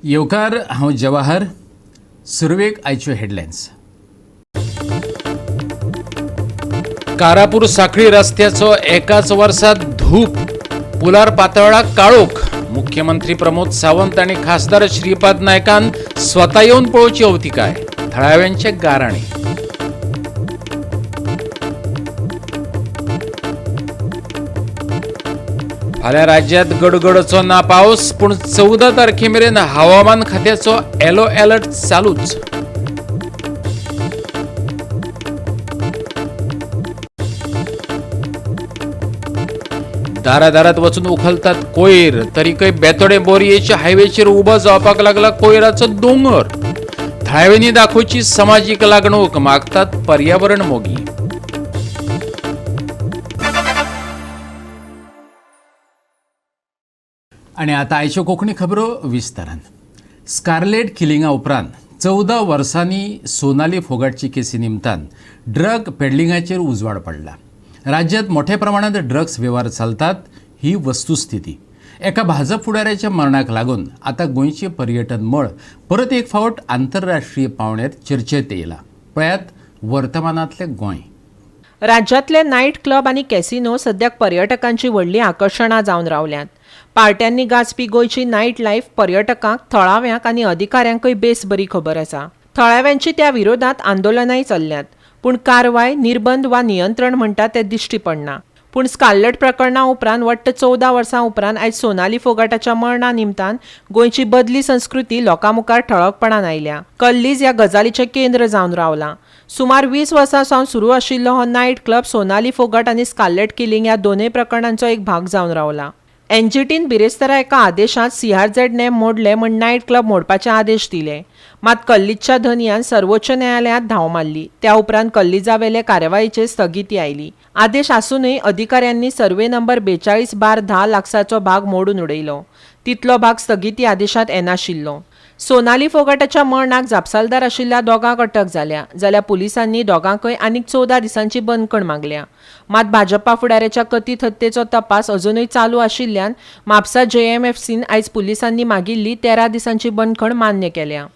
येवकार हांव जवाहर. सुरवेक आयच्यो हेडलायन्स. कारापूर साखळी रस्त्याचो एकाच वर्सात धूप, पुलार पातळाक काळोख. मुख्यमंत्री प्रमोद सावंत आणि खासदार श्रीपाद नायकान स्वता येवन पळोवची अवतिकाय. थळाव्यांचे गाराणे. फाल्यां राज्यांत गडगडचो ना पावस, पूण 14 तारखेमेरेन हवामान खात्याचो येलो अलर्ट चालूच. दारादारात वचून उखलतात कोयर, तरीकय बेतोडे बोरयेच्या हायवेचेर उबो जावपाक लागला कोयराचो दोंगर. थळाव्यांनी दाखोवची समाजीक लागणूक मागतात पर्यावरण मोगी. आणि आता आयच्यो कोंकणी खबरो विस्तारान. स्कारलेट किलिंगा उपरांत 14 वर्सांनी सोनाली फोगाटची केसी निमतान ड्रग पेडलिंगाचेर उजवाड पडला. राज्यांत मोठ्या प्रमाणात ड्रग्स वेव्हार चलतात ही वस्तुस्थिती. एका भाजप फुडाऱ्याच्या मरणाक लागून आता गोंयचे पर्यटन मळ परत एक फावट आंतरराष्ट्रीय पावंड्यार चर्चेत येयला. पळयात वर्तमानांतले गोंय. राज्यांतले नायट क्लब आनी कॅसिनो सद्याक पर्यटकांची व्हडली आकर्शणां जावन रावल्यात. पार्ट्यांनी गाजपी गोंयची नायट लायफ पर्यटकांक, थळाव्यांक आनी अधिकाऱ्यांकय बेस बरी खबर आसा. थळाव्यांची त्या विरोधात आंदोलनाय चल्ल्यात, पूण कारवाय, निर्बंध वा नियंत्रण म्हणटा ते दिश्टी पडना. पूण स्कारलेट प्रकरणा उपरांत वट्ट 14 वर्सां उपरांत आयज सोनाली फोगाटाच्या मरणा निमतान गोंयची बदली संस्कृती लोकांमुखार ठळकपणान आयल्या. कल्लीज ह्या गजालीचें केंद्र जावन रावलां. सुमार 20 वर्सां सावन सुरू आशिल्लो हो नायट क्लब सोनाली फोगाट आनी स्कारलेट किलिंग ह्या दोनूय प्रकरणांचो एक भाग जावन रावला. एनजीटीन बिरेस्तारा एका आदेशांत CRZ नेम मोडले म्हूण नायट क्लब मोडपाचे आदेश दिले. मात कल्लीजच्या धनयान सर्वोच्च न्यायालयांत धांव मारली. त्या उपरांत कल्लीजावेले कार्यवाहीचेर स्थगिती आयली. आदेश आसूनय अधिकाऱ्यांनी सर्वे नंबर 42/10 लाखाचो भाग मोडून उडयलो. तितलो भाग स्थगिती आदेशांत येनाशिल्लो. सोनाली फोगाटाच्या मरणाक जापसालदार आशिल्ल्या दोगांक अटक जाल्या, जाल्यार पुलिसांनी दोगांकय आनीक 14 दिसांची बंदखण मागल्या. मात भाजपा फुडाऱ्याच्या कथीत हत्येचो तपास अजूनय चालू आशिल्ल्यान म्हापसा JMFCन आयज पुलिसांनी मागिल्ली 13 दिसांची बंदखण मान्य केल्या.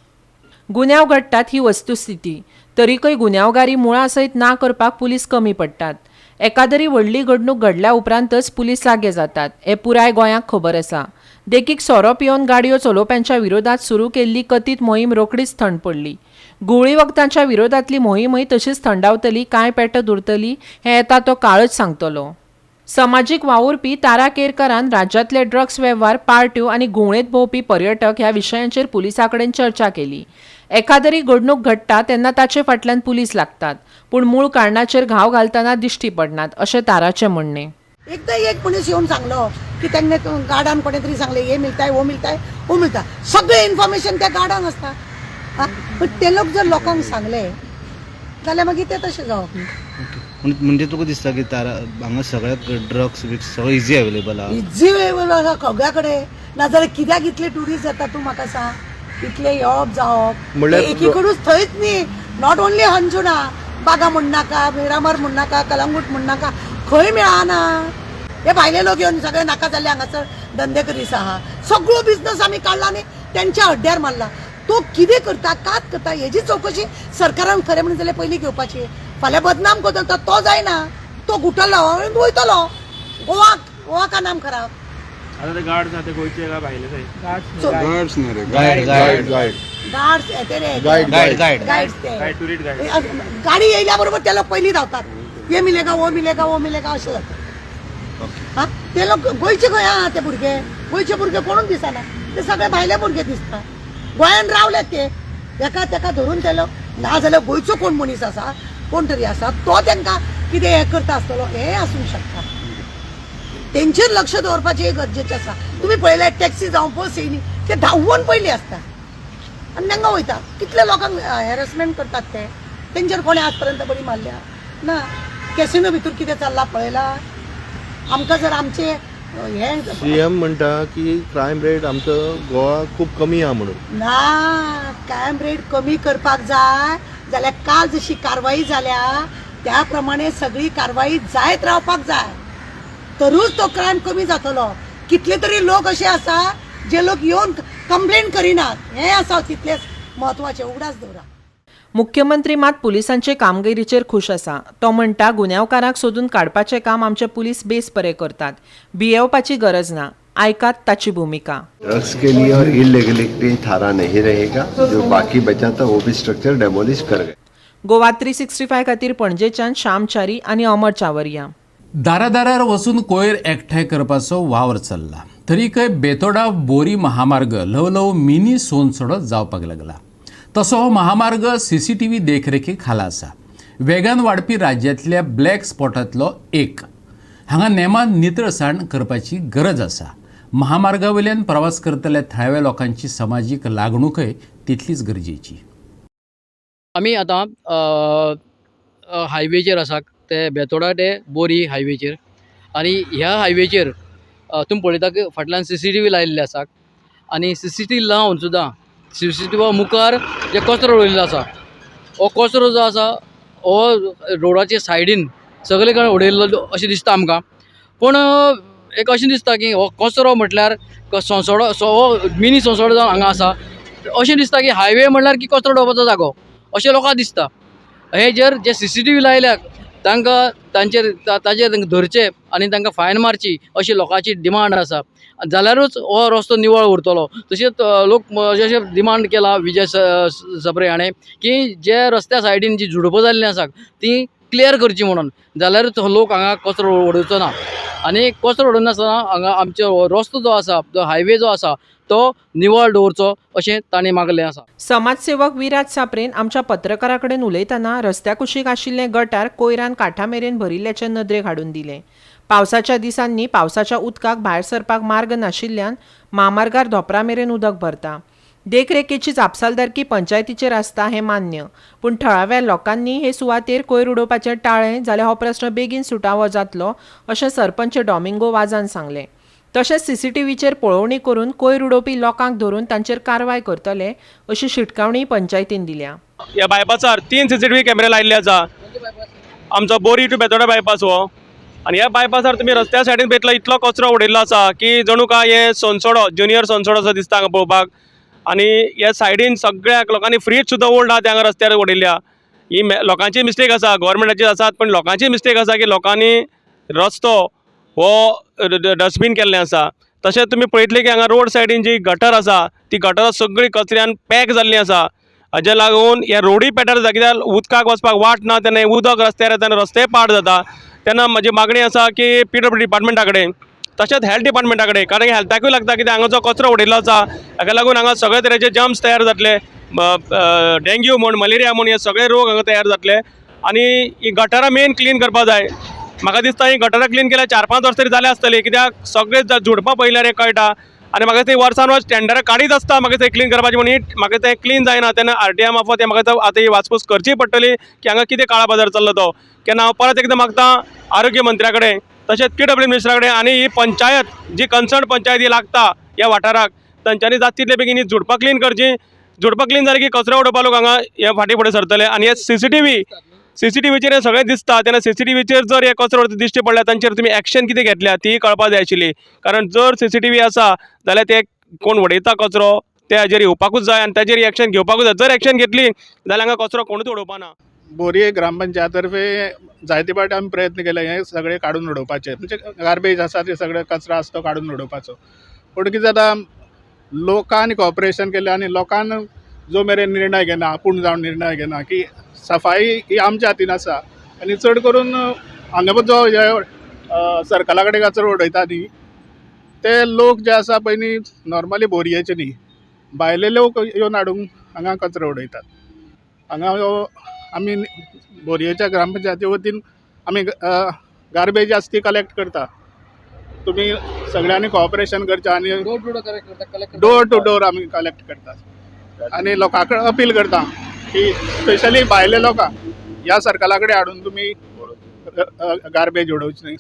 गुन्यांव घडटात ही वस्तुस्थिती, तरीकय गुन्यांवगारी मुळा सयत ना करपाक पुलीस कमी पडटात. एकादरी व्हडली घडणूक घडल्या उपरांतच पुलीस जागे जातात हे पुराय गोंयाक खबर आसा. देखीक सोरो पिवन गाडयो चलोवप्यांच्या विरोधात सुरू केल्ली कथीत मोहीम रोखडीच थंड पडली. गुळी वखदांच्या विरोधातली मोहीमय तशीच थंडावतली काय पेटत उरतली हें येता तो काळच सांगतलो. समाजीक वावुरपी तारा केरकारान राज्यांतले ड्रग्स वेव्हार, पार्ट्यो आनी घुवळेंत भोंवपी पर्यटक ह्या विशयांचेर पुलिसा कडेन चर्चा केली. एकादरी घडणूक घडटा तेन्ना ताचे फाटल्यान पुलीस लागतात, पूण मूळ कारणाचेर घाव घालतना दिश्टी पडनात अशें ताराचें म्हणणें. एकदा एक मनीस येऊन सांगलो की त्यांनी गार्डान कोणी तरी सांगले हे मिळताय वो मिळताय वो मिळता. सगळे इन्फॉर्मेशन त्या गार्डान असता. पण ते लोक जर लोकांक सांगले जाल्यार मागीर ते तशें जावप. म्हणजे तुका दिसता की हांगा सगळ्याक ड्रग्स सगळं इजी अवेलेबल आहा? इजी अवेलेबल आसा सगळ्या कडेन. नाजाल्यार कित्याक इतले टुरिस्ट येता तूं म्हाका सांग. इतले येवप जावप एकीकडूच थंयच न्ही. नॉट ओन्ली अंजुना, बागा म्हण नाका, मिरामार म्हण नाका, कलंगूट म्हण नाका, खंय मेळना. हे भायले लोक येवन सगळे नाका जाल्ले हांगासर धंदे करीस आहा. सगळो बिझनस आमी काडला आनी तेंच्या हड्ड्यार मारला. तो कितें करता, कात करता हेजी चवकशी सरकारान खरें म्हणून जाल्यार पयलीं घेवपाची. फाल्यां बदनाम करता तो जायना. तो गुटलो वयतलो गोवाका नाम खराब. आता ते गार्ड्स आहा ते गोंयचे का भायले जाय? गार्ड्स न्हू रे, गार्ड्स येते रे, गाईड्स ते टुरिस्ट गाईड. गाडी येयल्या बरोबर ते लोक पयलीं धांवतात. हे मिलेगा वो मिलेगा वो मिलेगा अशें जाता. हा ते लोक गोंयचे खंय आहा ते भुरगे? गोंयचे भुरगे कोणूच दिसना. ते सगळे भायले भुरगे दिसता. गोंयान रावले ते एका तेका धरून ते लोक. ना जाल्यार गोंयचो कोण मनीस आसा, कोण तरी आसा तो तांकां कितें हें करता आसतलो हें आसूंक शकता. तेंचेर लक्ष दवरपाचें गरजेचें आसा. तुमी पळयलें टॅक्सी जावं बस येयली ते धांवून पयलीं आसता आनी तांकां वयता. कितले लोकांक हॅरेसमेंट करतात ते. तेंचेर कोणें आज पर्यंत बरी मारल्या ना. कॅसिनो भितर कितें चल्लां पळयलां? आमकां जर आमचे हे CM म्हणटा की क्रायम रेट आमचो गोवा खूब कमी आहा म्हणून. ना, क्रायम रेट कमी करपाक जाय जाल्यार काल जशी कारवाई जाल्या त्या प्रमाणे सगळी कारवाई जायत रावपाक जाय. तरूच तो क्रायम कमी जातलो. कितले तरी लोक असे आसा जे लोक येवन कंप्लेंट करिनात हें आसा तितलेंच म्हत्वाचें उगडास दवरा. मुख्यमंत्री मात पुलिसांचे कामगिरीचेर खुश आसा. तो म्हणटा गुन्यांवकारांक सोदून काडपाचें काम आमचे पुलीस बेस बरें करतात. भियेवपाची गरज ना. आयकात ताची भूमिका. ड्रग्स के लिए और इलीगलिटी थारा नहीं रहेगा. जो बाकी बचा था वो भी स्ट्रक्चर डेमोलिश कर गए. गोवा 365 खातीर पणजेच्यान श्याम च्यारी आनी अमर चावरिया. दारादारार वचून कोयर एकठांय करपाचो वावर चल्ला. तरीकय बेतोडा बोरी महामार्ग ल्हव मिनी सोनसडो जावपाक लागला. तसो हो महामार्ग CCTV देखरेखी खाला आसा. वेगान वाडपी राज्यांतल्या ब्लॅक स्पॉटांतलो एक. हांगा नेमान नितळसाण करपाची गरज आसा. महामार्गावयल्यान प्रवास करतल्या थळाव्या लोकांची समाजीक लागणूकय तितलीच गरजेची. आमी आतां हायवेचेर आसात ते बेतोडा ते बोरी हायवेचेर आनी ह्या हायवेचेर तुमी पळयता की फाटल्यान CCTV लायिल्ले आसात आनी CCTV लावन सुद्दां CCTV मुखार जे कचरो उडयल्लो आसा हो कचरो जो आसा हो रोडाचे सायडीन सगळे कडेन उडयल्लो अशें दिसता आमकां. पूण एक अशें दिसता की हो कचरो म्हटल्यार सोंसोडो हो मिनी सोंसोडो जावन हांगा आसा अशें दिसता की हायवे म्हटल्यार की कचरो उडोवपाचो जागो अशें लोकांक दिसता. हे जर जे CCTV लायल्यात तांकां ताचेर धरचे आनी तांकां फायन मारची अशी लोकांची डिमांड आसा. जाल्यारूच हो रस्तो निवळ उरतलो. तशेंच लोक जशें डिमांड केला विजय सप्रे हाणें की जे रस्त्या सायडीन जी झुडपां जाल्लीं आसात ती क्लियर करची म्हणून. जाल्यारूच लोक हांगा कचरो उडोवचो ना. आनी कचरो उडोवनासतना हांगा आमचो रस्तो जो आसा जो हायवे जो आसा तो निवळ दवरचो अशें तांणी मागलें आसा. समाजसेवक विराज साप्रेन आमच्या पत्रकारा कडेन उलयतना रस्त्या कुशीक आशिल्ले गटार कोयरान काठा मेरेन भरिल्ल्याचे नदरेक हाडून दिले. पावसाच्या दिसांनी पावसाच्या उदकाक भायर सरपाक मार्ग नाशिल्ल्यान महामार्गार धोपरा मेरेन उदक भरता. देखरेखेची जापसालदारकी पंचायतीचेर आसता हें मान्य. पूण थळाव्या लोकांनी हे सुवातेर कोयर उडोवपाचें टाळ्ळें जाल्यार हो प्रस्न बेगीन सुटावो जातलो अशें सरपंच डॉमिंगो वाजान सांगलें. तशेंच CCTVचेर पळोवणी करून कोयर उडोवपी लोकांक धरून तांचेर कारवाय करतले अशी शिटकावणी पंचायतीन दिल्या. या बायपासार 3 CCTV कॅमेरे लायिल्ले आसा. आमचो बोरी टू बेतोडा बायपास हो आनी ह्या बायपासार तुमी रस्त्या सायडीन पळयतलो इतलो कचरो उडयल्लो आसा की जणू काय हे सोनसोडो ज्युनियर सोनसोडो असो दिसता हांगा पळोवपाक. आनी ह्या सायडीन सगळ्याक लोकांनी फ्रीज सुद्दां ओल्ड आहा ते हांगा रस्त्यार उडयल्या. ही लोकांची मिस्टेक आसा गव्हर्मेंटाची आसात पण लोकांची मिस्टेक आसा की लोकांनी रस्तो हो डस्टबीन केल्लें आसा. तशेंच तुमी पळयतले की हांगा रोड सायडीन जी गटर आसा ती गटरां सगळी कचऱ्यान पॅक जाल्लीं आसा. हाजे लागून ह्या रोडी पेटार जाता कित्याक उदकाक वचपाक वाट ना तेन्ना उदक रस्त्यार येता आनी रस्ते पाड जाता. तेन्ना म्हजी मागणी आसा की PWD डिपार्टमेंटा कडेन तशेंच हेल्थ डिपार्टमेंटा कडेन कारण हेल्थाकूय लागता कित्याक हांगा जो कचरो उडयल्लो आसा हाका लागून हांगा सगळे तरेचे जर्म्स तयार जातले. डेंग्यू म्हण मलेरिया म्हण हे सगळे रोग हांगा तयार जातले. आनी ही गटारां मेन क्लीन करपा जाय. म्हाका दिसता ही गटारां क्लीन केल्यार 4-5 वर्स तरी जाले आसतली कित्याक सगळे झुडपां पळयल्यार एक कळटा. आनी म्हाका ते वर्सान वर्स टेंडरां काडीत आसता म्हाका ते क्लीन करपाची म्हणून म्हाका ते क्लीन जायना तेन्ना RTI मार्फत म्हाका आतां ही वाचपूस करची पडटली की हांगा कितें काळा बाजार चल्लो तो. केन्ना हांव परत एकदां मागतां आरोग्य मंत्र्या कडेन तशेंच PWD मिनिस्टरा कडेन आनी ही पंचायत जी कन्सर्न पंचायत ही लागता ह्या वाठाराक तांच्यांनी जाता तितले बेगीन ही झुडपां क्लीन करची. झुडपां क्लीन जाली की कचरो उडोवपा लोक हांगा हे फाटीं फुडें सरतले. आनी हे CCTVचेर हे सगळें दिसता तेन्ना CCTVचेर जर हे कचरो दिश्टी पडल्यार तांचेर तुमी एक्शन कितें घेतल्या ती कळपाक जाय आशिल्ली. कारण जर CCTV आसा जाल्यार ते कोण उडयता कचरो ते हाजेर येवपाकूच जाय आनी ताजेर एक्शन घेवपाकूच जाय. जर एक्शन घेतली जाल्यार हांगा कचरो कोणूच उडोवपाना. बोरये ग्रामपंचायत तर्फे जायते फावटी आमी प्रयत्न केले हे सगळे काडून उडोवपाचे म्हणजे गार्बेज आसा ते सगळे कचरो आसा तो काडून उडोवपाचो. पूण कितें जाता लोकांनी कॉपरेशन केलें आनी लोकांन जो मेरेन निर्णय घेना आपूण जावन निर्णय घेना की सफाई ही आमच्या हातीन आसा. आनी चड करून हांगा जो सर्कला कडेन कचरो उडयता न्ही ते लोक जे आसा पळय न्ही नॉर्मली बोरयेचे न्ही भायले लोक येवन हाडून हांगा कचरो उडयतात. हांगा आमी बोरयेच्या ग्रामपंचायती वतीन आमी गार्बेज आसा ती कलेक्ट करता. तुमी सगळ्यांनी कॉपरेशन करचें आनी डोर टू डोर आमी कलेक्ट करतात आनी लोकां कडेन अपील करता की स्पेशली भायले लोकांक ह्या सर्कला कडेन हाडून तुमी गार्बेज उडोवची न्ही.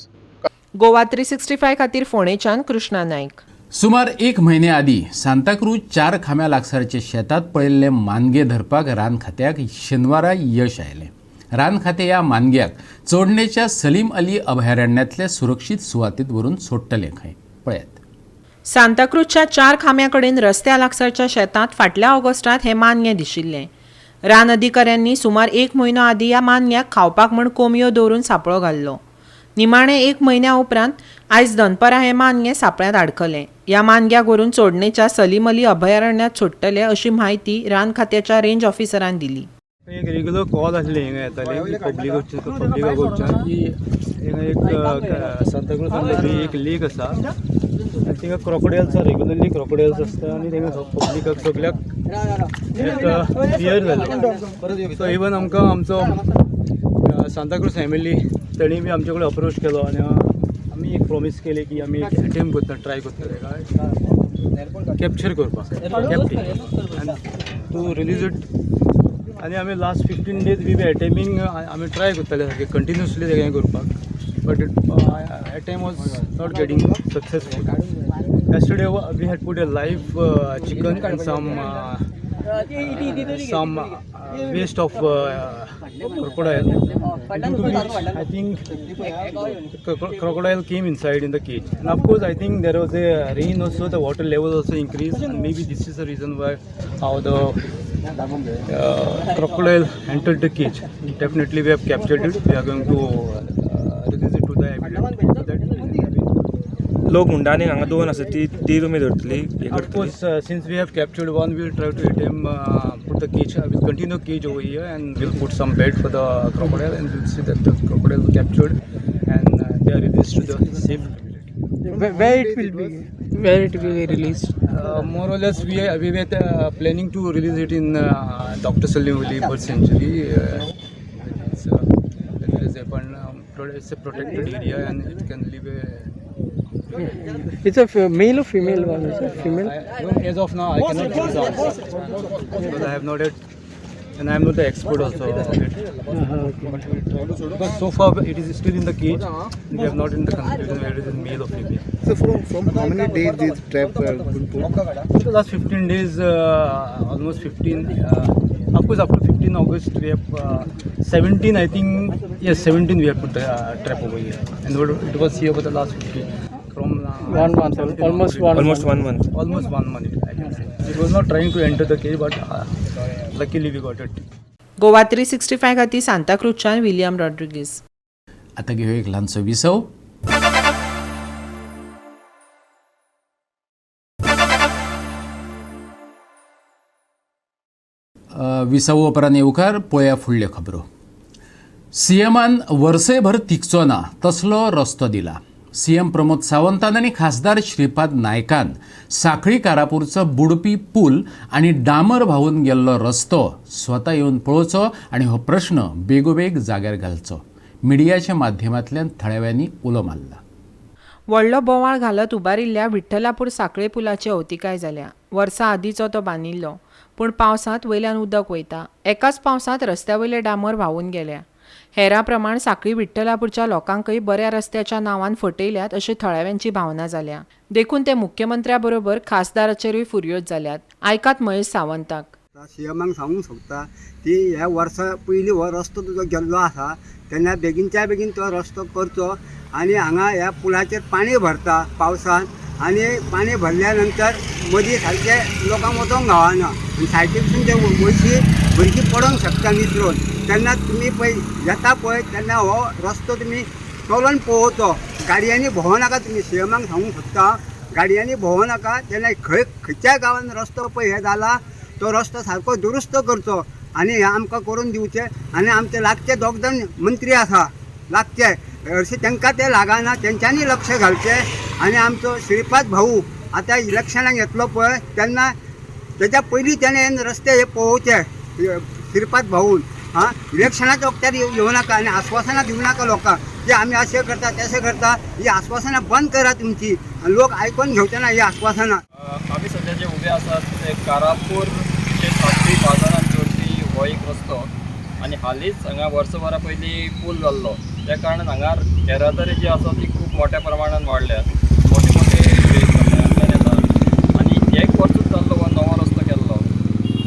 गोवा 365 खातीर फोंडेच्यान कृष्णा नायक. सुमार 1 म्हयने आदीं सांताक्रूज 4 खांब्या लागसारचे शेतात पळयल्ले मानगे धरपाक रान खात्याक शेनवारा यश आयलें. रान खातें ह्या मानग्याक चोडणेच्या सलीम अली अभयारण्यांतल्या सुरक्षीत सुवातेंत व्हरून सोडटलें खंय पळयात. सांताक्रूजच्या 4 खांब्याकडेन रस्त्या लागसारच्या शेतात फाटल्या ऑगस्टात हे मान्य दिशिल्लें. रान अधिकाऱ्यांनी सुमार 1 म्हयनो आदीं ह्या मान्याक खावपाक म्हूण कोंबयो दवरून सांपळो घाल्लो. निमाणे 1 म्हयन्या उपरांत आयज दनपारां हे मान्ये सांपळ्यांत आडकले. ह्या मानग्याक व्हरून चोडणेच्या सलीम अली अभयारण्यात सोडटले अशी म्हायती रान खात्याच्या रेंज ऑफिसरान दिली. एक रेग्युलर कॉल आसले हिंगा येताले पब्लिकाकडच्यान की हिंगा एक सांताक्रूज एक लेक आसा आनी थिंगा क्रोकोडायल्स रेग्युलरली क्रोकोडायल्स आसता आनी थिंगा पब्लिकाक सगळ्याक एक फियर जालें. सो इवन आमकां आमचो सांताक्रूज फॅमिली तेणी बी आमचे कडेन अप्रोच केलो आनी आमी एक प्रॉमीस केली की आमी एक अटेम्प्ट करता ट्राय करतले काय कॅप्चर करपाक आनी टू रिलीज इट. आनी आमी लास्ट 15 days वी अटेमिंग आमी ट्राय करताले सारके कंटिन्युअसली तें हें करपाक but attempt was not getting successful. Yesterday we had put a live chicken and some waste of crocodile. Due to which I think crocodile came inside in the cage. And of course I think there was a rain also, the water level also increased, and maybe this is the reason why how the crocodile entered the cage. Definitely we have captured it. We are going to release it to the evidence so that लोक म्हणटा आनी हांगा 2 आसा ती तुमी धरतली. Of course, since we have captured one, we will try to let him put the cage. We'll continue cage over here, and we'll put some bed for the crocodile, and we'll see that the crocodile is captured and they are released to the safe. Where it will be released? More or less, we were planning to release it in Dr. Salim Ali Bird Sanctuary. It's a protected area, and it can live a. It's a male or female one? Is it female? As of now, I cannot give the answer because I have not yet, and I am not the expert also of it. But so far, it is still in the cage. We have not in the conclusion whether it is male or female. So from how many days this trap been put? The last 15 days, almost 15. Of course, after 15 August, we have 17. I think 17 we have put the trap over here, and it was here for the last 15. From 1 month, almost 1 month. Almost 1 month, I can say. It was not trying to enter the cage, but luckily we got it. Goa 365 खातीर सांताक्रूजच्यान William Rodrigues. आता घेऊ एक ल्हानसो विसव. विसव उपरांत येवकार पळया फुडल्यो खबरो. सीएमान वर्सयभर तिगचो ना तसलो रस्तो दिला. सीएम प्रमोद सावंतान आनी खासदार श्रीपाद नायकान साखळी कारापूरचो बुडपी पूल आनी डांबर व्हांवून गेल्लो रस्तो स्वता येवन पळोवचो आनी हो प्रश्न बेगोबेग जाग्यार घालचो. मिडियाच्या माध्यमांतल्यान थळाव्यांनी उलो मारला. व्हडलो बोवाळ घालत उबारिल्ल्या विठ्ठलापूर साखळे पुलाची अवतिकाय जाल्या. वर्सां आदींचो तो बांदिल्लो, पूण पावसांत वयल्यान उदक वयता. एकाच पावसांत रस्त्यावयले डांबर व्हांवून गेल्या. हेरां प्रमाण साखळी विठ्ठलापूरच्या लोकांकय बऱ्या रस्त्याच्या नांवान फटयल्यात अशी थळाव्यांची भावना जाल्या. देखून ते मुख्यमंत्र्या बरोबर खासदाराचेरूय फुर्योज जाल्यात. आयकात महेश सावंताक. सीएमाक सांगूंक सोदता ती ह्या वर्सा पयलीं हो रस्तो तुजो गेल्लो आसा तेन्ना बेगीनच्या बेगीन तो रस्तो करचो. आनी हांगा ह्या पुलाचेर पाणी भरता पावसांत, आनी पाणी भरल्या नंतर मदीं सारकें लोकांक वचोंक गावना आनी सायडीसून ते वयशी भुरगीं पडोंक शकता निसरून. तेन्ना तुमी पळय येता पळय तेन्ना हो रस्तो तुमी चलोवन पळोवचो. गाडयांनी भोंवू नाका. तुमी सीएमाक सांगूंक सोदता गाडयांनी भोंवू नाका. तेन्ना खंयच्याय गांवांत रस्तो पळय हे जाला तो रस्तो सारको दुरुस्त करचो आनी हे आमकां करून दिवचे. आनी आमचे लागचे 2 जाण मंत्री आसा लागचे अशें तांकां ते लागना, तेंच्यांनी लक्ष घालचें. आनी आमचो श्रीपाद भाऊ आतां इलेक्शनाक येतलो पळय तेन्ना तेच्या पयलीं तेणें रस्ते हे पळोवचे श्रीपाद भाऊन. इलेक्शनाच्या वक्तार येवं नाका आनी आश्वासनां दिवं नाका लोकांक की आमी अशें करता तशें करता. ही आश्वासनां बंद करा तुमची. लोक आयकून घेवचे ना ही आश्वासनां. आमी सध्या जे उबे आसात ते कारापूर जे साखळी बाजारात जोडपी हो एक रस्तो आनी हालींच हांगा वर्सभरा पयलीं पूल जाल्लो त्या कारणान हांगा येरादारी जी आसा ती खूब मोठ्या प्रमाणान वाडल्या. मोठे मोठे वेहिकल्स येतात आनी 1 वर्सूच जाल्लो हो नवो रस्तो केल्लो.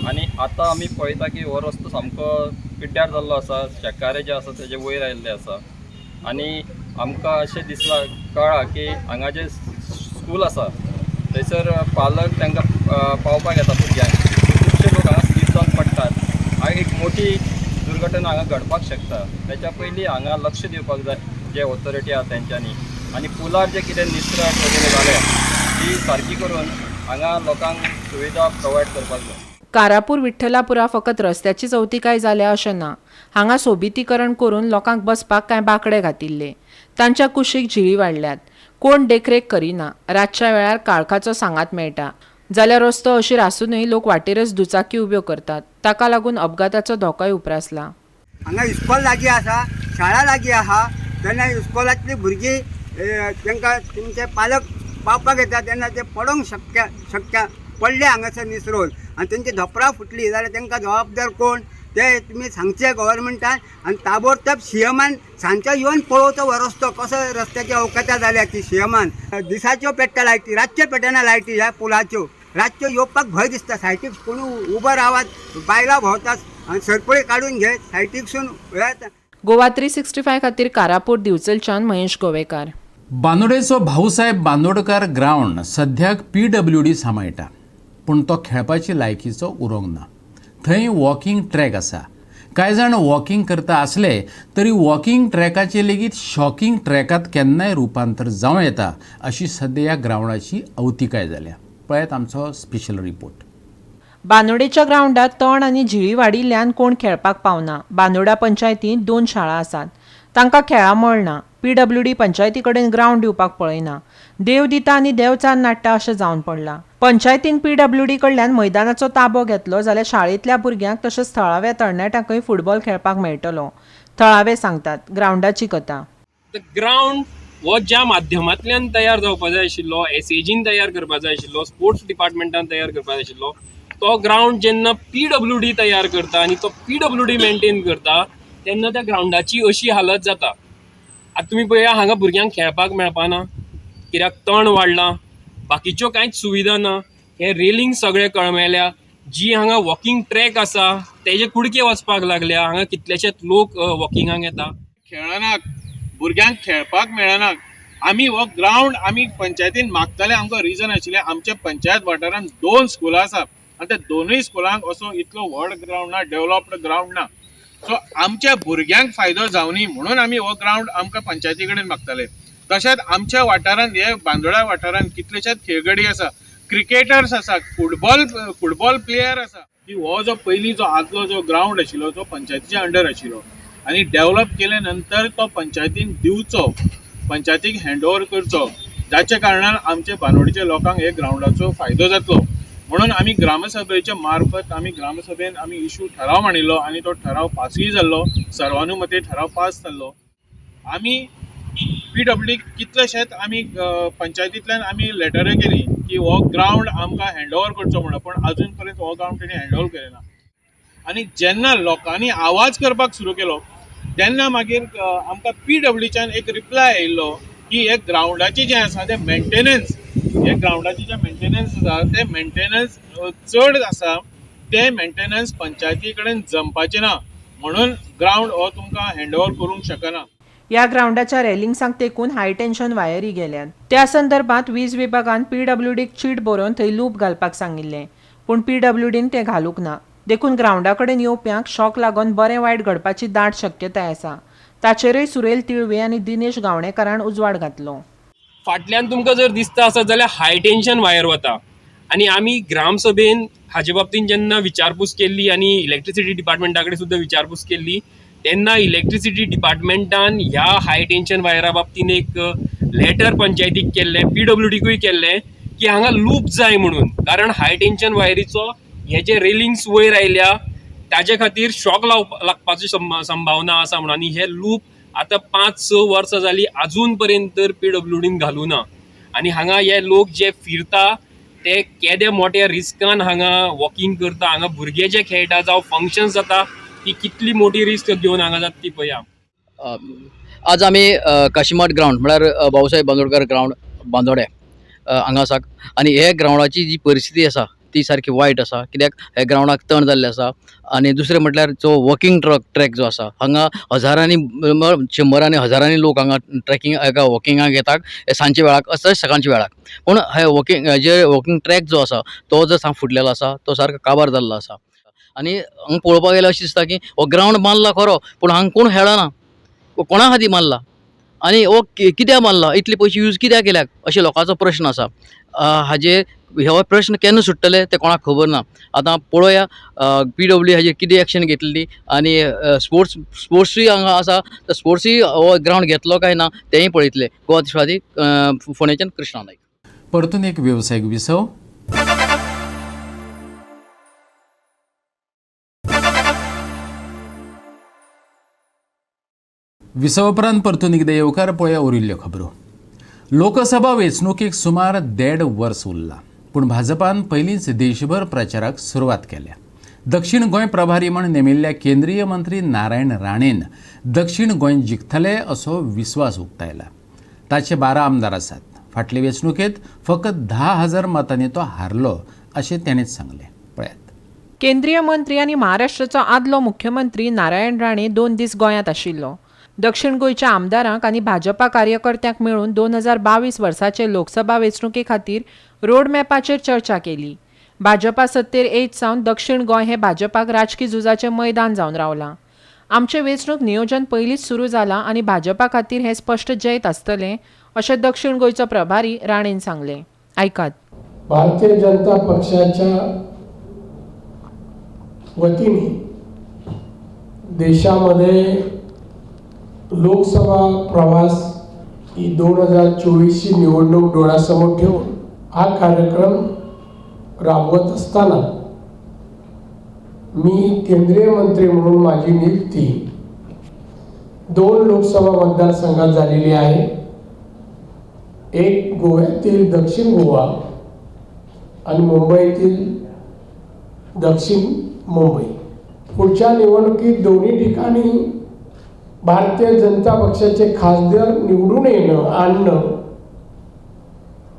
आनी आतां आमी पळयता की हो रस्तो सामको पिड्ड्यार जाल्लो आसा. शेकारे जे आसा तेजे वयर आयिल्ले आसा आनी आमकां अशें दिसला कळ्ळां की हांगा जे स्कूल आसा थंयसर पालक तांकां पावपाक येता भुरग्यांक. खुबशे लोक हांगा स्लीप जावन पडटात. हांगा एक मोठी दुर्घटना हांगा घडपाक शकता. त्याच्या पयलीं हांगा लक्ष दिवपाक जाय जे ऑथॉरिटी आहा तेंच्यांनी. आनी पुलार जे कितें निसरट वगैरे जाले ती सारकी करून हांगा लोकांक सुविधा प्रोवायड करपाक जाय. कारापूर विठ्ठलापुरा फकत रस्त्याची चवथीकाय जाल्या अशें ना. हांगा सोबितीकरण करून लोकांक बसपाक कांय बांकडे घातिल्ले. तांच्या कुशीक झिळी वाडल्यात. कोण देखरेख करिना. रातच्या वेळार काळखाचो सांगात मेळटा जाल्यार रस्तो अशीर आसूनय लोक वाटेरच दुचाकी उब्यो करतात. ताका लागून अपघाताचो धोकोय उप्रासला. हांगा इस्कॉल लागीं आसा, शाळा लागीं आहा, तेन्ना इस्कॉलांतली भुरगीं तांकां तुमचे पालक पावपाक येता तेन्ना ते पडोंक शक्य पडले हांगासर निसरून आनी तेंची धोपरां फुटली जाल्यार तांकां जबाबदार कोण ते तुमी सांगचे गव्हर्मेंटान. आनी ताबडतोब सीएमान सांजचो येवन पळोवचो हो रस्तो कसो रस्त्याची अवकाता जाल्या ती सीएमान. दिसाच्यो पेट्टा लायटी, रातच्यो पेटना लायटी ह्या पुलाच्यो. रातच्यो येवपाक भंय दिसता. सायटीक कोण उबो रावात, बायलां भोंवतात आनी सरपळी काडून घेत सायटीकसून येतात. गोवा 365 खातीर कारापूर दिवचलच्यान महेश गोवेकार. बांदोडेचो भाऊसाहेब बांदोडकार ग्रावंड सद्याक PWD सांबाळटा, पूण तो खेळपाची लायकीचो उरोंक ना. थंय वॉकिंग ट्रॅक आसा. कांय जाण वॉकिंग करता आसले तरी वॉकिंग ट्रॅकाचे लेगीत शॉकिंग ट्रॅकांत केन्नाय रुपांतर जावं येता अशी सद्या ह्या ग्रावंडाची अवतिकाय जाल्या. पळयात आमचो स्पेशल रिपोर्ट. बांदोडेच्या ग्रावंडात तण आनी झिळी वाडिल्ल्यान कोण खेळपाक पावना. बांदोडा पंचायतींत 2 शाळा आसात, तांकां खेळा मळना. PWD पंचायती कडेन ग्रावंड दिवपाक पळयना. देव दिता आनी देव चान नाडटा अशें जावन पडलां. पंचायतीन PWD कडल्यान मैदानाचो ताबो घेतलो जाल्यार शाळेंतल्या भुरग्यांक तशेंच थळाव्या तरणाट्यांकय फुटबॉल खेळपाक मेळटलो. थळावे सांगतात. ग्रावंडाची कथा. ग्रावंड हो ज्या माध्यमांतल्यान तयार जावपाक जाय आशिल्लो, SAGन तयार करपाक जाय आशिल्लो, स्पोर्ट्स डिपार्टमेंटान तयार करपाक जाय आशिल्लो, तो ग्रावंड जेन्ना PWD तयार करता आनी तो PWD मेंटेन करता तेन्ना त्या ग्रावंडाची अशी हालत जाता. आतां तुमी पळया हांगा भुरग्यांक खेळपाक मेळपाना कित्याक तण वाडलां, बाकीच्यो कांयच सुविधा ना. हे रेलिंग सगळे कळमेल्या. जी हांगा वॉकिंग ट्रॅक आसा तेजे कुडके वचपाक लागल्या. हांगा कितलेशेच लोक वॉकिंगाक येता. खेळनाक भुरग्यांक खेळपाक मेळना. आमी हो ग्रावंड आमी पंचायतीन मागताले. आमकां रिजन आशिल्लें आमच्या पंचायत वाठारांत 2 स्कुलां आसा आनी त्या दोनूय स्कुलांक असो इतलो व्हड ग्रावंड ना, डेव्हलप्ड ग्रावंड ना. सो आमच्या भुरग्यांक फायदो जावनी म्हणून आमी हो ग्रावंड आमकां पंचायती कडेन मागताले. तशेंच आमच्या वाठारांत हे बांदोडा वाठारांत कितलेशेच खेळगडी आसा, क्रिकेटर्स आसा, फुटबॉल प्लेयर आसा. की हो जो पयलीं जो आदलो जो ग्रावंड आशिल्लो तो पंचायतीच्या अंडर आशिल्लो आनी डेव्हलप केले नंतर तो पंचायतीन दिवचो, पंचायतीक हँडओव्हर करचो, जाच्या कारणान आमच्या बांदोडेच्या लोकांक हे ग्रावंडाचो फायदो जातलो. म्हणून आमी ग्रामसभेच्या मार्फत ग्रामसभेन इशू ठराव मांडिल्लो आनी तो ठराव पासूय जाल्लो. सर्वानुमते ठराव पास जाल्लो. आमी PWD कितलेशेच आमी पंचायतींतल्यान आमी लेटरां केली की हो ग्रावंड आमकां हँडओव्हर करचो म्हणून, पण अजून पर्यंत हो ग्रावंड तेणी हँडओव्हर केलेना. आनी जेन्ना लोकांनी आवाज करपाक सुरू केलो तेन्ना मागीर आमकां PWDच्यान एक रिप्लाय आयिल्लो की हे ग्रावंडाचें जें आसा तें मेंटेनन्स, हे ग्रावंडाचें जें मेंटेनन्स आसा तें मेंटेनन्स चड आसा, तें मेंटेनन्स पंचायती कडेन जमपाचें ना, म्हणून ग्रावंड हो तुमकां हँडओव्हर करूंक शकना. या ग्रावंडाच्या रेलिंग्सांक तेकून हाय टेन्शन वायरी गेल्यात. त्या संदर्भात वीज विभागान PWDक चीट बरोवन थंय लूप घालपाक सांगिल्लें, पूण PWDन तें घालूंक ना. देखून ग्रावंडा कडेन येवप्यांक शॉक लागून बरें वायट घडपाची दाट शक्यताय आसा. ताचेरय सुरेल तिळवे आनी दिनेश गावणेकारान उजवाड घातलो. फाटल्यान तुमकां जर दिसता आसत जाल्यार हाय टेन्शन वायर वता आनी आमी ग्रामसभेन हाचे बाबतींत जेन्ना विचारपूस केल्ली आनी इलेक्ट्रिसिटी डिपार्टमेंटा कडेन सुद्दां विचारपूस केल्ली तेन्ना इलेक्ट्रिसिटी डिपार्टमेंटान ह्या हाय टेन्शन वायरा बाबतींत एक लेटर पंचायतीक केल्लें, PWDकूय केल्लें की हांगा लूप जाय म्हणून, कारण हाय टेन्शन वायरीचो हे जे रेलिंग्स वयर आयल्या ताजे खातीर शॉक लागपाची संभावना आसा म्हणून. आनी हे लूप आतां 5-6 वर्सां जालीं आजून पर्यंत तर PWDन घालूं ना. आनी हांगा हे लोक जे फिरता ते केदे मोठ्या रिस्कान हांगा वॉकिंग करता, हांगा भुरगे जे खेळटा जावं फंक्शन्स जाता ती कितली मोठी रिस्क घेवन हांगा जाता ती पळया. आज आमी काशीमाठ ग्रावंड म्हळ्यार भाऊसाहेब बांदोडकर ग्रावंड बांदोडे हांगा आसात. आनी हे ग्रावंडाची जी परिस्थिती आसा ती सारकी वायट आसा, कित्याक ह्या ग्रावंडाक तण जाल्लें आसा. आनी दुसरें म्हटल्यार जो वॉकिंग ट्रॅक जो आसा हांगा हजारांनी शंबरांनी हजारांनी लोक हांगा ट्रॅकिंग हाका वॉकिंगाक येतात सांजच्या वेळाक तशेंच सकाळच्या वेळाक. पूण हे वॉकिंग ट्रॅक जो आसा तो जर सामको फुटलेलो आसा, तो सारको काबार जाल्लो आसा. आनी हांगा पळोवपाक गेल्यार अशें दिसता की हो ग्रावंड बांदला खरो, पूण हांगा कोण खेळना, कोणा खातीर बांदला आनी हो कित्याक बांदला, इतले पयशे यूज कित्याक केल्याक, अशें लोकांचो प्रश्न आसा. हाजे हो प्रश्न केन्ना सुट्टले ते कोणाक खबर ना. आतां पळोवया PW हाजेर कितें एक्शन घेतली आनी स्पोर्ट्सूय हांगा आसा, तर स्पोर्ट्सूय हो ग्रावंड घेतलो काय ना तेंय पळयतले. गोवा दिसवादी फोंडेच्यान कृष्णा नायक. परतून एक व्यावसायिक विसव. विसव उपरांत परतून एकदां येवकार पळोवया उरिल्ल्यो खबरो. लोकसभा वेंचणुकेक सुमार 1.5 वर्स उरलां, पूण भाजपान पयलींच देशभर प्रचाराक सुरवात केल्या. दक्षिण गोंय प्रभारी म्हूण नेमिल्ल्या केंद्रीय मंत्री नारायण राणेन दक्षिण गोंय जिखतले असो विस्वास उक्तायला. ताचे 12 आमदार आसात. फाटले वेंचणुकेंत फकत 10,000 मतांनी तो हारलो अशें ताणेंच सांगलें. पळयात. केंद्रीय मंत्री आनी महाराष्ट्राचो आदलो मुख्यमंत्री नारायण राणे 2 दीस गोंयांत आशिल्लो. दक्षिण गोंयच्या आमदारांक आनी भाजपा कार्यकर्त्यांक मेळून 2022 वर्साचे लोकसभा वेंचणुके खातीर रोडमॅपाचेर चर्चा केली. भाजपा सत्तेर येयत सावन दक्षिण गोंय हे भाजपाक राजकी झुजाचें मैदान जावन रावलां. आमचें वेंचणूक नियोजन पयलींच सुरू जालां आनी भाजपा खातीर हें स्पश्ट जैत आसतलें अशें दक्षिण गोंयचो प्रभारी राणेन सांगलें. आयकात. भारतीय जनता पक्षाच्या वतीने देशामध्ये लोकसभा प्रवास ही 2024ची निवडणूक डोळ्यासमोर ठेवून हा कार्यक्रम राबवत असताना मी केंद्रीय मंत्री म्हणून माझी नियुक्ती 2 लोकसभा मतदारसंघात झालेली आहे. एक गोव्यातील दक्षिण गोवा आणि मुंबईतील दक्षिण मुंबई. पुढच्या निवडणुकीत दोन्ही ठिकाणी भारतीय जनता पक्षाचे खासदार निवडून येणं आणणं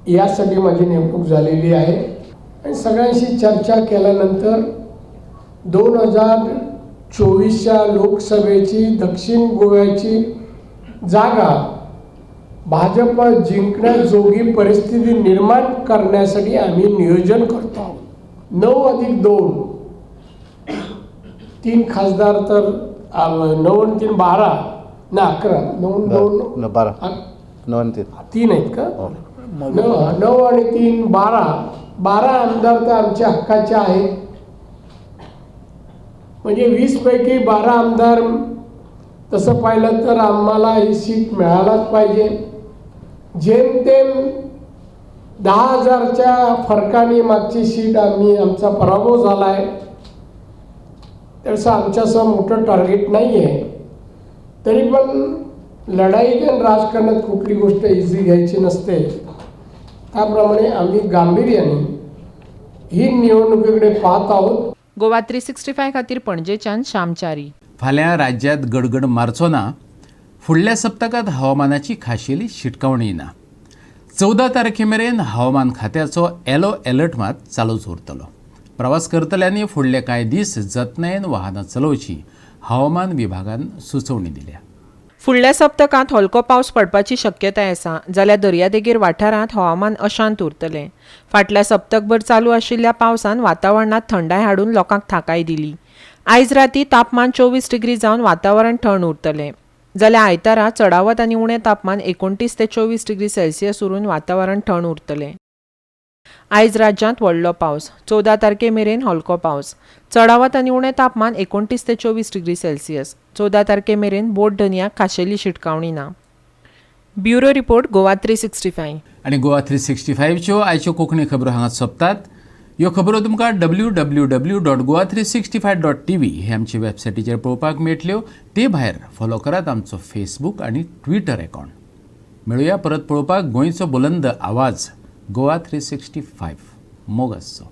यासाठी माझी नेमणूक झालेली आहे. आणि सगळ्यांशी चर्चा केल्यानंतर 2024च्या लोकसभेची दक्षिण गोव्याची जागा भाजप जिंकण्याजोगी परिस्थिती निर्माण करण्यासाठी आम्ही नियोजन करतो आहोत. 9+2 3 खासदार तर 9 आणि 3 12 ना 11 9 12 3 आहेत का? 9 आणि 3 12 आमदार तर आमच्या हक्काचे आहेत. म्हणजे 20 पैकी 12 आमदार तसं पाहिलं तर आम्हाला ही सीट मिळायलाच पाहिजे. जेमतेम 10,000च्या फरकाने मागची सीट आमचा पराभव झाला आहे. त्याचं आमच्यासह मोठं टार्गेट नाही आहे. तरी पण लढाईत आणि राजकारणात कुठली गोष्ट इझी घ्यायची नसते. त्याप्रमाणे आम्ही गांभीर्याने ही निवडणुकीकडे पाहत आहोत. गोवा 365 खातीर पणजेच्यान श्यामचारी. फाल्यां राज्यांत गडगड मारचो ना. फुडल्या सप्तकात हवामानाची खाशेली शिटकावणी ना. 14 तारखेमेरेन हवामान खात्याचो येलो अलर्ट मात चालूच उरतलो. प्रवास करतल्यांनी फुडले कांय दीस जतनायेन वाहनां चलोवची हवामान विभागान सुचोवणी दिल्या. फुडल्या सप्तकांत हलको पावस पडपाची शक्यताय आसा जाल्यार दर्यादेगेर वाठारांत हवामान अशांत उरतलें. फाटल्या सप्तकभर चालू आशिल्ल्या पावसान वातावरणात थंडाय हाडून लोकांक थाकाय दिली. आयज राती तापमान 24 डिग्री जावन वातावरण थंड उरतलें. जाल्यार आयतारा चडावत आनी उणें तापमान 29 ते 24 डिग्री सेल्सियस उरून वातावरण थंड उरतलें. आयज राज्यांत व्हडलो पावस. 14 तारखेमेरेन हलको पावस. चडावत आनी उणें तापमान 29 ते 24 डिग्री सेल्सियस. 14 तारखेमेरेन बोट धन्याक खाशेली शिटकावणी ना. Bureau report Goa 365. आनी गोवा 365च्यो आयच्यो कोंकणी खबरो हांगाच सोंपतात. ह्यो खबरो तुमकां www.goa365.tv हे आमचे वेबसायटीचेर पळोवपाक मेळटल्यो. ते भायर फॉलो करात आमचो फेसबूक आनी ट्विटर अकावंट. मेळुया परत पळोवपाक गोंयचो बुलंद आवाज गोवा 365 मोग आसचो.